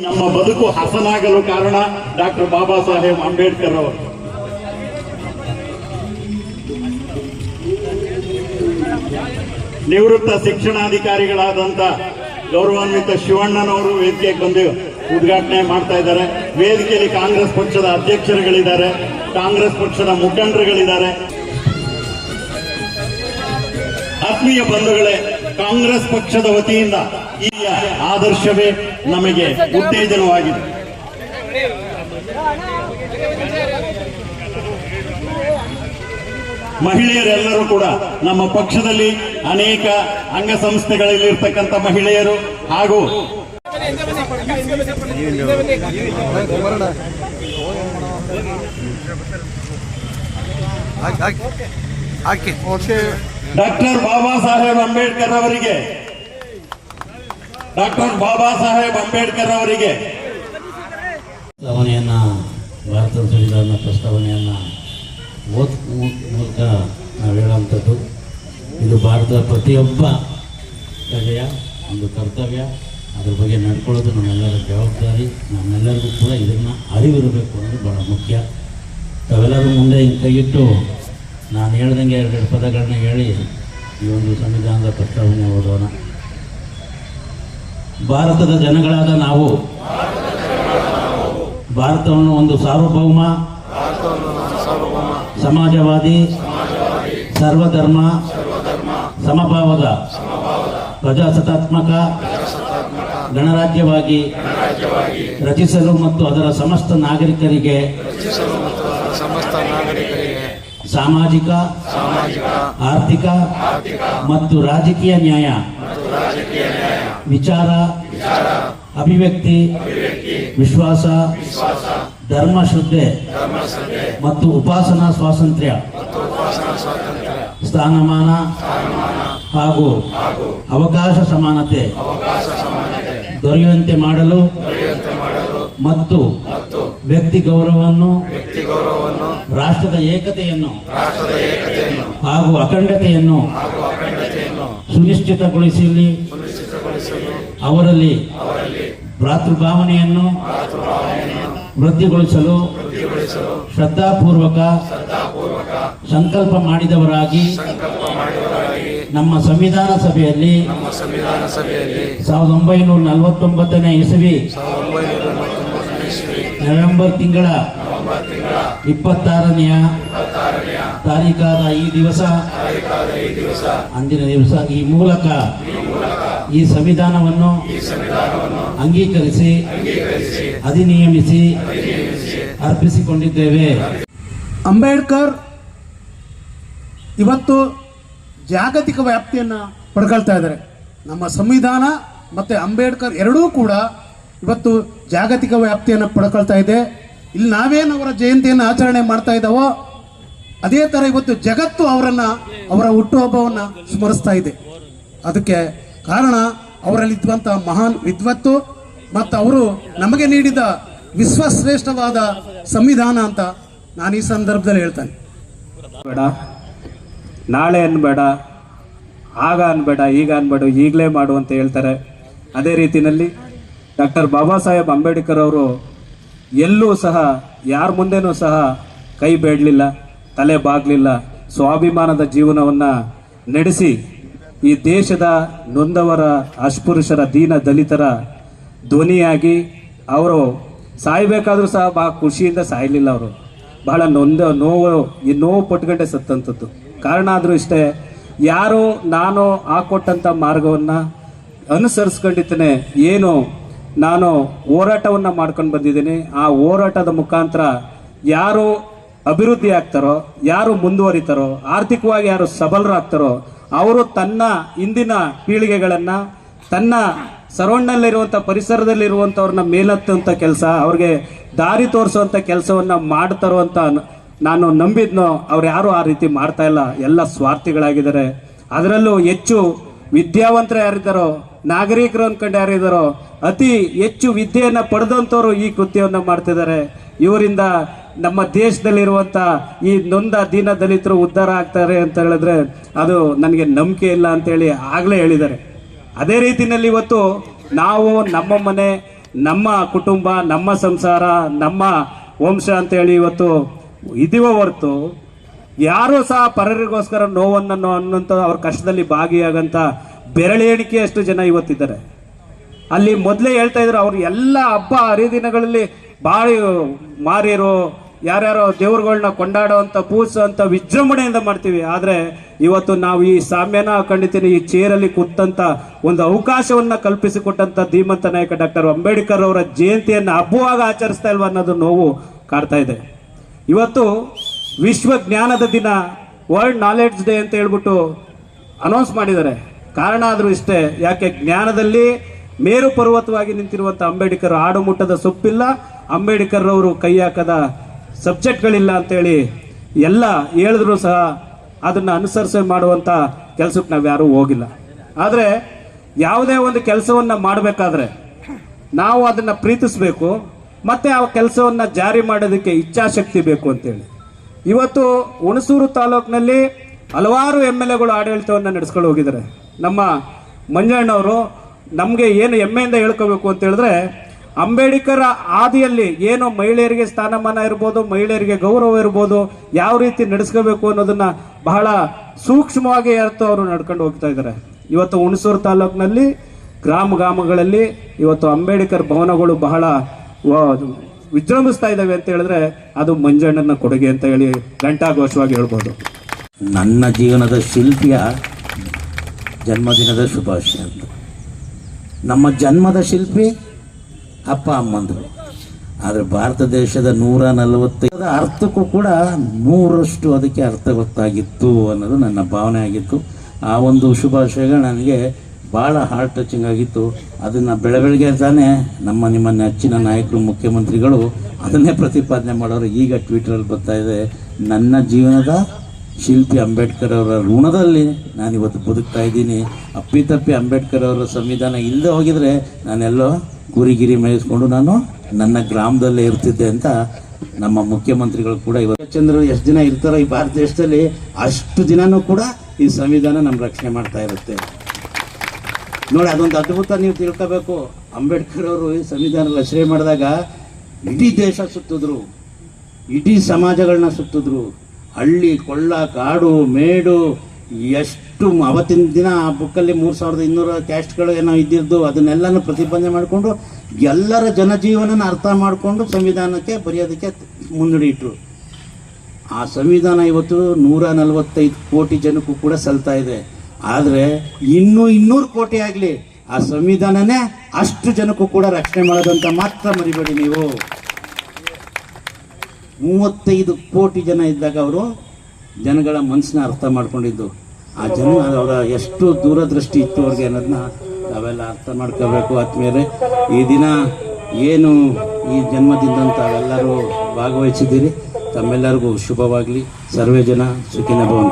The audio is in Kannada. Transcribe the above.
ನಮ್ಮ ಬದುಕು ಹಸನಾಗಲು ಕಾರಣ ಡಾಕ್ಟರ್ ಬಾಬಾ ಸಾಹೇಬ್ ಅಂಬೇಡ್ಕರ್ ಅವರು. ನಿವೃತ್ತ ಶಿಕ್ಷಣಾಧಿಕಾರಿಗಳಾದಂತ ಗೌರವಾನ್ವಿತ ಶಿವಣ್ಣನವರು ವೇದಿಕೆಗೆ ಬಂದು ಉದ್ಘಾಟನೆ ಮಾಡ್ತಾ ಇದ್ದಾರೆ. ವೇದಿಕೆಯಲ್ಲಿ ಕಾಂಗ್ರೆಸ್ ಪಕ್ಷದ ಅಧ್ಯಕ್ಷರುಗಳಿದ್ದಾರೆ, ಕಾಂಗ್ರೆಸ್ ಪಕ್ಷದ ಮುಖಂಡರುಗಳಿದ್ದಾರೆ. ಆತ್ಮೀಯ ಬಂಧುಗಳೇ, ಕಾಂಗ್ರೆಸ್ ಪಕ್ಷದ ವತಿಯಿಂದ ಈ ಆದರ್ಶವೇ ನಮಗೆ ಉತ್ತೇಜನವಾಗಿದೆ. ಮಹಿಳೆಯರೆಲ್ಲರೂ ಕೂಡ ನಮ್ಮ ಪಕ್ಷದಲ್ಲಿ ಅನೇಕ ಅಂಗಸಂಸ್ಥೆಗಳಲ್ಲಿ ಇರ್ತಕ್ಕಂಥ ಮಹಿಳೆಯರು ಹಾಗೂ ಡಾಕ್ಟರ್ ಬಾಬಾ ಸಾಹೇಬ್ ಅಂಬೇಡ್ಕರ್ ಅವರಿಗೆ ಪ್ರಸ್ತಾವನೆಯನ್ನ ಭಾರತದ ಸಂವಿಧಾನ ಪ್ರಸ್ತಾವನೆಯನ್ನ ಮೂಲಕ ನಾವು ಹೇಳುವಂಥದ್ದು ಇದು ಭಾರತದ ಪ್ರತಿಯೊಬ್ಬ ಪ್ರಜೆಯ ಒಂದು ಕರ್ತವ್ಯ. ಅದ್ರ ಬಗ್ಗೆ ನಡ್ಕೊಳ್ಳೋದು ನಮ್ಮೆಲ್ಲರ ಜವಾಬ್ದಾರಿ. ನಮ್ಮೆಲ್ಲರಿಗೂ ಕೂಡ ಇದನ್ನು ಅರಿವಿರಬೇಕು ಅನ್ನೋದು ಭಾಳ ಮುಖ್ಯ. ತಾವೆಲ್ಲರೂ ಮುಂದೆ ಹಿಂಗೆ ಕೈಯಿಟ್ಟು ನಾನು ಹೇಳ್ದಂಗೆ ಎರಡೆರಡು ಪದಗಳನ್ನ ಹೇಳಿ ಈ ಒಂದು ಸಂವಿಧಾನದ ಪ್ರಸ್ತಾವನೆ ಓದೋಣ. ಭಾರತದ ಜನಗಳಾದ ನಾವು ಭಾರತವನ್ನು ಒಂದು ಸಾರ್ವಭೌಮ ಸಮಾಜವಾದಿ ಸರ್ವಧರ್ಮ ಸಮಭಾವದ ಪ್ರಜಾಸತ್ತಾತ್ಮಕ ಗಣರಾಜ್ಯವಾಗಿ ರಚಿಸಲು ಮತ್ತು ಅದರ ಸಮಸ್ತ ನಾಗರಿಕರಿಗೆ ಸಾಮಾಜಿಕ ಆರ್ಥಿಕ ಮತ್ತು ರಾಜಕೀಯ ನ್ಯಾಯ, ವಿಚಾರ, ಅಭಿವ್ಯಕ್ತಿ, ವಿಶ್ವಾಸ, ಧರ್ಮಶ್ರದ್ಧೆ ಮತ್ತು ಉಪಾಸನಾ ಸ್ವಾತಂತ್ರ್ಯ, ಸ್ಥಾನಮಾನ ಹಾಗೂ ಅವಕಾಶ ಸಮಾನತೆ ದೊರೆಯುವಂತೆ ಮಾಡಲು ಮತ್ತು ವ್ಯಕ್ತಿ ಗೌರವವನ್ನು, ರಾಷ್ಟ್ರದ ಏಕತೆಯನ್ನು ಹಾಗೂ ಅಖಂಡತೆಯನ್ನು ಸುನಿಶ್ಚಿತಗೊಳಿಸಲಿ, ಅವರಲ್ಲಿ ಭ್ರಾತೃಭಾವನೆಯನ್ನು ವೃದ್ಧಿಗೊಳಿಸಲು ಶ್ರದ್ಧಾಪೂರ್ವಕ ಸಂಕಲ್ಪ ಮಾಡಿದವರಾಗಿ ನಮ್ಮ ಸಂವಿಧಾನ ಸಭೆಯಲ್ಲಿ 1949ನೇ ಇಸವಿ ನವೆಂಬರ್ ತಿಂಗಳ 26ನೇ ತಾರೀಕಾದ ಈ ದಿವಸ ಅಂದಿನ ದಿವಸ ಈ ಮೂಲಕ ಈ ಸಂವಿಧಾನವನ್ನು ಅಂಗೀಕರಿಸಿ ಅಧಿನಿಯಮಿಸಿ ಅರ್ಪಿಸಿಕೊಂಡಿದ್ದೇವೆ. ಅಂಬೇಡ್ಕರ್ ಇವತ್ತು ಜಾಗತಿಕ ವ್ಯಾಪ್ತಿಯನ್ನು ಪಡ್ಕೊಳ್ತಾ ಇದ್ದಾರೆ. ನಮ್ಮ ಸಂವಿಧಾನ ಮತ್ತು ಅಂಬೇಡ್ಕರ್ ಎರಡೂ ಕೂಡ ಇವತ್ತು ಜಾಗತಿಕ ವ್ಯಾಪ್ತಿಯನ್ನು ಪಡ್ಕೊಳ್ತಾ ಇದೆ. ಇಲ್ಲಿ ನಾವೇನು ಅವರ ಜಯಂತಿಯನ್ನು ಆಚರಣೆ ಮಾಡ್ತಾ ಇದ್ದಾವೋ ಅದೇ ಥರ ಇವತ್ತು ಜಗತ್ತು ಅವರ ಹುಟ್ಟುಹಬ್ಬವನ್ನು ಸ್ಮರಿಸ್ತಾ ಇದೆ. ಅದಕ್ಕೆ ಕಾರಣ ಅವರಲ್ಲಿದ್ದಂಥ ಮಹಾನ್ ವಿದ್ವತ್ತು ಮತ್ತು ಅವರು ನಮಗೆ ನೀಡಿದ ವಿಶ್ವಶ್ರೇಷ್ಠವಾದ ಸಂವಿಧಾನ ಅಂತ ನಾನು ಈ ಸಂದರ್ಭದಲ್ಲಿ ಹೇಳ್ತೇನೆ. ಬೇಡ, ನಾಳೆ ಅನ್ಬೇಡ, ಆಗ ಅನ್ಬೇಡ, ಈಗ ಅನ್ಬೇಡ, ಈಗಲೇ ಮಾಡು ಅಂತ ಹೇಳ್ತಾರೆ. ಅದೇ ರೀತಿಯಲ್ಲಿ ಡಾಕ್ಟರ್ ಬಾಬಾ ಸಾಹೇಬ್ ಅಂಬೇಡ್ಕರ್ ಅವರು ಎಲ್ಲೂ ಸಹ ಯಾರ ಮುಂದೆನೂ ಸಹ ಕೈ ಬೇಡಲಿಲ್ಲ, ತಲೆ ಬಾಗಲಿಲ್ಲ. ಸ್ವಾಭಿಮಾನದ ಜೀವನವನ್ನು ನಡೆಸಿ ಈ ದೇಶದ ನೊಂದವರ, ಅಸ್ಪೃಶ್ಯರ, ದೀನ ದಲಿತರ ಧ್ವನಿಯಾಗಿ ಅವರು ಸಾಯಬೇಕಾದ್ರೂ ಸಹ ಬಹಳ ಖುಷಿಯಿಂದ ಸಾಯಲಿಲ್ಲ. ಅವರು ಬಹಳ ನೋವು ಪಟ್ಕೊಂಡೆ ಸತ್ತಂಥದ್ದು. ಕಾರಣ ಆದರೂ ಇಷ್ಟೇ, ಯಾರು ನಾನು ಹಾಕೊಟ್ಟಂಥ ಮಾರ್ಗವನ್ನು ಅನುಸರಿಸ್ಕೊಂಡಿದ್ದೇನೆ, ಏನು ನಾನು ಹೋರಾಟವನ್ನು ಮಾಡ್ಕೊಂಡು ಬಂದಿದ್ದೀನಿ, ಆ ಹೋರಾಟದ ಮುಖಾಂತರ ಯಾರು ಅಭಿವೃದ್ಧಿ ಆಗ್ತಾರೋ, ಯಾರು ಮುಂದುವರಿತಾರೋ, ಆರ್ಥಿಕವಾಗಿ ಯಾರು ಸಬಲರಾಗ್ತಾರೋ ಅವರು ತನ್ನ ಇಂದಿನ ಪೀಳಿಗೆಗಳನ್ನು, ತನ್ನ ಸರೌಂಡಲ್ಲಿರುವಂಥ ಪರಿಸರದಲ್ಲಿರುವಂಥವ್ರನ್ನ ಮೇಲೆತ್ತುವಂಥ ಕೆಲಸ, ಅವ್ರಿಗೆ ದಾರಿ ತೋರಿಸುವಂಥ ಕೆಲಸವನ್ನು ಮಾಡ್ತಾರೋ ಅಂತ ನಾನು ನಂಬಿದ್ನೋ. ಅವ್ರು ಯಾರು ಆ ರೀತಿ ಮಾಡ್ತಾ ಇಲ್ಲ, ಎಲ್ಲ ಸ್ವಾರ್ಥಿಗಳಾಗಿದ್ದಾರೆ. ಅದರಲ್ಲೂ ಹೆಚ್ಚು ವಿದ್ಯಾವಂತರು ಯಾರಿದ್ದಾರೋ, ನಾಗರಿಕರು ಅಂದ್ಕೊಂಡು ಯಾರಿದ್ದಾರೋ, ಅತಿ ಹೆಚ್ಚು ವಿದ್ಯೆಯನ್ನು ಪಡೆದಂಥವ್ರು ಈ ಕೃತ್ಯವನ್ನು ಮಾಡ್ತಿದ್ದಾರೆ. ಇವರಿಂದ ನಮ್ಮ ದೇಶದಲ್ಲಿರುವಂಥ ಈ ನೊಂದ ದೀನ ದಲಿತರು ಉದ್ಧಾರ ಆಗ್ತಾರೆ ಅಂತ ಹೇಳಿದ್ರೆ ಅದು ನನಗೆ ನಂಬಿಕೆ ಇಲ್ಲ ಅಂತೇಳಿ ಆಗಲೇ ಹೇಳಿದ್ದಾರೆ. ಅದೇ ರೀತಿಯಲ್ಲಿ ಇವತ್ತು ನಾವು ನಮ್ಮ ಮನೆ, ನಮ್ಮ ಕುಟುಂಬ, ನಮ್ಮ ಸಂಸಾರ, ನಮ್ಮ ವಂಶ ಅಂತೇಳಿ ಇವತ್ತು ಇದೀವ ಹೊರತು ಯಾರೂ ಸಹ ಪರರಿಗೋಸ್ಕರ ನೋವನ್ನು ಅನ್ನೋಂಥ ಅವ್ರ ಕಷ್ಟದಲ್ಲಿ ಭಾಗಿಯಾಗಂತ ಬೆರಳೆಣಿಕೆಯಷ್ಟು ಜನ ಇವತ್ತಿದ್ದಾರೆ. ಅಲ್ಲಿ ಮೊದಲೇ ಹೇಳ್ತಾ ಇದ್ರು, ಅವ್ರು ಎಲ್ಲ ಹಬ್ಬ ಹರಿದಿನಗಳಲ್ಲಿ ಬಾಳಿ ಮಾರಿರೋ ಯಾರ್ಯಾರೋ ದೇವ್ರುಗಳನ್ನ ಕೊಂಡಾಡೋ ಅಂತ ಪೂಜೆ ಅಂತ ವಿಜೃಂಭಣೆಯಿಂದ ಮಾಡ್ತೀವಿ. ಆದರೆ ಇವತ್ತು ನಾವು ಈ ಸಾಮ್ಯನ ಹಾಕೊಂಡಿದ್ದೀನಿ, ಈ ಚೇರಲ್ಲಿ ಕೂತಂತ ಒಂದು ಅವಕಾಶವನ್ನ ಕಲ್ಪಿಸಿಕೊಟ್ಟಂತ ಧೀಮಂತ ನಾಯಕ ಡಾಕ್ಟರ್ ಅಂಬೇಡ್ಕರ್ ಅವರ ಜಯಂತಿಯನ್ನು ಹಬ್ಬವಾಗಿ ಆಚರಿಸ್ತಾ ಇಲ್ವಾ ಅನ್ನೋದು ನೋವು ಕಾಡ್ತಾ ಇದೆ. ಇವತ್ತು ವಿಶ್ವ ಜ್ಞಾನದ ದಿನ, ವರ್ಲ್ಡ್ ನಾಲೆಡ್ಜ್ ಡೇ ಅಂತ ಹೇಳ್ಬಿಟ್ಟು ಅನೌನ್ಸ್ ಮಾಡಿದ್ದಾರೆ. ಕಾರಣ ಆದರೂ ಇಷ್ಟೇ, ಯಾಕೆ ಜ್ಞಾನದಲ್ಲಿ ಮೇರು ಪರ್ವತವಾಗಿ ನಿಂತಿರುವಂಥ ಅಂಬೇಡ್ಕರ್ ಆಡುಮುಟ್ಟದ ಸೊಪ್ಪಿಲ್ಲ, ಅಂಬೇಡ್ಕರ್ ಅವರು ಕೈ ಹಾಕದ ಸಬ್ಜೆಕ್ಟ್ಗಳಿಲ್ಲ ಅಂತೇಳಿ ಎಲ್ಲ ಹೇಳಿದ್ರು ಸಹ ಅದನ್ನು ಅನುಸರಿಸಿ ಮಾಡುವಂಥ ಕೆಲಸಕ್ಕೆ ನಾವು ಯಾರೂ ಹೋಗಿಲ್ಲ. ಆದರೆ ಯಾವುದೇ ಒಂದು ಕೆಲಸವನ್ನು ಮಾಡಬೇಕಾದ್ರೆ ನಾವು ಅದನ್ನು ಪ್ರೀತಿಸಬೇಕು, ಮತ್ತು ಆ ಕೆಲಸವನ್ನು ಜಾರಿ ಮಾಡೋದಕ್ಕೆ ಇಚ್ಛಾಶಕ್ತಿ ಬೇಕು ಅಂತೇಳಿ ಇವತ್ತು ಹುಣಸೂರು ತಾಲೂಕಿನಲ್ಲಿ ಹಲವಾರು MLAಗಳು ಆಡಳಿತವನ್ನು ನಡೆಸ್ಕೊಂಡು ಹೋಗಿದ್ದಾರೆ. ನಮ್ಮ ಮಂಜಣ್ಣವರು ನಮಗೆ ಏನು ಹೆಮ್ಮೆಯಿಂದ ಹೇಳ್ಕೋಬೇಕು ಅಂತ ಹೇಳಿದ್ರೆ, ಅಂಬೇಡ್ಕರ್ ಆದಿಯಲ್ಲಿ ಏನು ಮಹಿಳೆಯರಿಗೆ ಸ್ಥಾನಮಾನ ಇರ್ಬೋದು, ಮಹಿಳೆಯರಿಗೆ ಗೌರವ ಇರ್ಬೋದು, ಯಾವ ರೀತಿ ನಡೆಸ್ಕೋಬೇಕು ಅನ್ನೋದನ್ನ ಬಹಳ ಸೂಕ್ಷ್ಮವಾಗಿ ಅರ್ಥ ಅವರು ನಡ್ಕೊಂಡು ಹೋಗ್ತಾ ಇದ್ದಾರೆ. ಇವತ್ತು ಹುಣಸೂರು ತಾಲೂಕಿನಲ್ಲಿ ಗ್ರಾಮಗಳಲ್ಲಿ ಇವತ್ತು ಅಂಬೇಡ್ಕರ್ ಭವನಗಳು ಬಹಳ ವಿಜೃಂಭಿಸ್ತಾ ಇದ್ದಾವೆ ಅಂತ ಹೇಳಿದ್ರೆ ಅದು ಮಂಜಣ್ಣನ ಕೊಡುಗೆ ಅಂತ ಹೇಳಿ ಘಂಟಾಘೋಷವಾಗಿ ಹೇಳ್ಬೋದು. ನನ್ನ ಜೀವನದ ಶಿಲ್ಪಿಯ ಜನ್ಮದಿನದ ಶುಭಾಶಯ ಅಂತ. ನಮ್ಮ ಜನ್ಮದ ಶಿಲ್ಪಿ ಅಪ್ಪ ಅಮ್ಮಂದರು. ಆದರೆ ಭಾರತ ದೇಶದ 145 ಅರ್ಥಕ್ಕೂ ಕೂಡ 100ರಷ್ಟು ಅದಕ್ಕೆ ಅರ್ಥ ಗೊತ್ತಾಗಿತ್ತು ಅನ್ನೋದು ನನ್ನ ಭಾವನೆ ಆಗಿತ್ತು. ಆ ಒಂದು ಶುಭಾಶಯಗಳು ನನಗೆ ಭಾಳ ಹಾರ್ಟ್ ಟಚಿಂಗ್ ಆಗಿತ್ತು. ಅದನ್ನು ಬೆಳಗ್ಗೆ ತಾನೇ ನಿಮ್ಮ ನೆಚ್ಚಿನ ನಾಯಕರು, ಮುಖ್ಯಮಂತ್ರಿಗಳು ಅದನ್ನೇ ಪ್ರತಿಪಾದನೆ ಮಾಡೋರು. ಈಗ ಟ್ವಿಟರಲ್ಲಿ ಬರ್ತಾ ಇದೆ, ನನ್ನ ಜೀವನದ ಶಿಲ್ಪಿ ಅಂಬೇಡ್ಕರ್ ಅವರ ಋಣದಲ್ಲಿ ನಾನಿವತ್ತು ಬದುಕ್ತಾ ಇದ್ದೀನಿ. ಅಪ್ಪಿತಪ್ಪಿ ಅಂಬೇಡ್ಕರ್ ಅವರ ಸಂವಿಧಾನ ಇಲ್ಲದೆ ಹೋಗಿದ್ರೆ ನಾನೆಲ್ಲೋ ಕುರಿಗಿರಿ ಮೇಯಿಸ್ಕೊಂಡು ನಾನು ನನ್ನ ಗ್ರಾಮದಲ್ಲೇ ಇರ್ತಿದ್ದೆ ಅಂತ ನಮ್ಮ ಮುಖ್ಯಮಂತ್ರಿಗಳು ಕೂಡ ಇವತ್ತು ಚಂದ್ರ ಎಷ್ಟು ದಿನ ಇರ್ತಾರೋ ಈ ಭಾರತ ದೇಶದಲ್ಲಿ ಅಷ್ಟು ದಿನನೂ ಕೂಡ ಈ ಸಂವಿಧಾನ ನಮ್ಮ ರಕ್ಷಣೆ ಮಾಡ್ತಾ ಇರುತ್ತೆ. ನೋಡಿ, ಅದೊಂದು ಅದ್ಭುತ ನೀವು ತಿಳ್ಕೋಬೇಕು. ಅಂಬೇಡ್ಕರ್ ಅವರು ಈ ಸಂವಿಧಾನ ರಚನೆ ಮಾಡಿದಾಗ ಇಡೀ ದೇಶ ಸುತ್ತಿದ್ರು, ಇಡೀ ಸಮಾಜಗಳನ್ನ ಸುತ್ತಿದ್ರು. ಹಳ್ಳಿ ಕೊಳ್ಳ ಕಾಡು ಮೇಡು ಎಷ್ಟು ಅವತ್ತಿನ ದಿನ ಆ ಬುಕ್ಕಲ್ಲಿ 3200 ಕ್ಯಾಸ್ಟ್ಗಳು ಏನೋ ಇದ್ದಿದ್ದು ಅದನ್ನೆಲ್ಲನೂ ಪ್ರತಿಪಾದನೆ ಮಾಡಿಕೊಂಡು ಎಲ್ಲರ ಜನಜೀವನನ ಅರ್ಥ ಮಾಡಿಕೊಂಡು ಸಂವಿಧಾನಕ್ಕೆ ಬರೆಯೋದಕ್ಕೆ ಮುನ್ನಡೆ ಇಟ್ಟರು. ಆ ಸಂವಿಧಾನ ಇವತ್ತು 145 ಕೋಟಿ ಜನಕ್ಕೂ ಕೂಡ ಸಲ್ತಾ ಇದೆ. ಆದರೆ 200 ಕೋಟಿ ಆಗಲಿ ಆ ಸಂವಿಧಾನನೇ ಅಷ್ಟು ಜನಕ್ಕೂ ಕೂಡ ರಕ್ಷಣೆ ಮಾಡೋದಂತ ಮಾತ್ರ ಮರಿಬೇಡಿ ನೀವು. 35 ಕೋಟಿ ಜನ ಇದ್ದಾಗ ಅವರು ಜನಗಳ ಮನಸ್ಸನ್ನ ಅರ್ಥ ಮಾಡ್ಕೊಂಡಿದ್ದು. ಆ ಜನ ಅವರ ಎಷ್ಟು ದೂರದೃಷ್ಟಿ ಇತ್ತು ಅವ್ರಿಗೆ ಅನ್ನೋದನ್ನ ನಾವೆಲ್ಲ ಅರ್ಥ ಮಾಡ್ಕೋಬೇಕು. ಆದ್ಮೇಲೆ ಈ ದಿನ ಏನು ಈ ಜನ್ಮದಿಂದ ತಾವೆಲ್ಲರೂ ಭಾಗವಹಿಸಿದ್ದೀರಿ, ತಮ್ಮೆಲ್ಲರಿಗೂ ಶುಭವಾಗಲಿ. ಸರ್ವೇ ಜನ ಸುಖಿನ ಭವಂತು.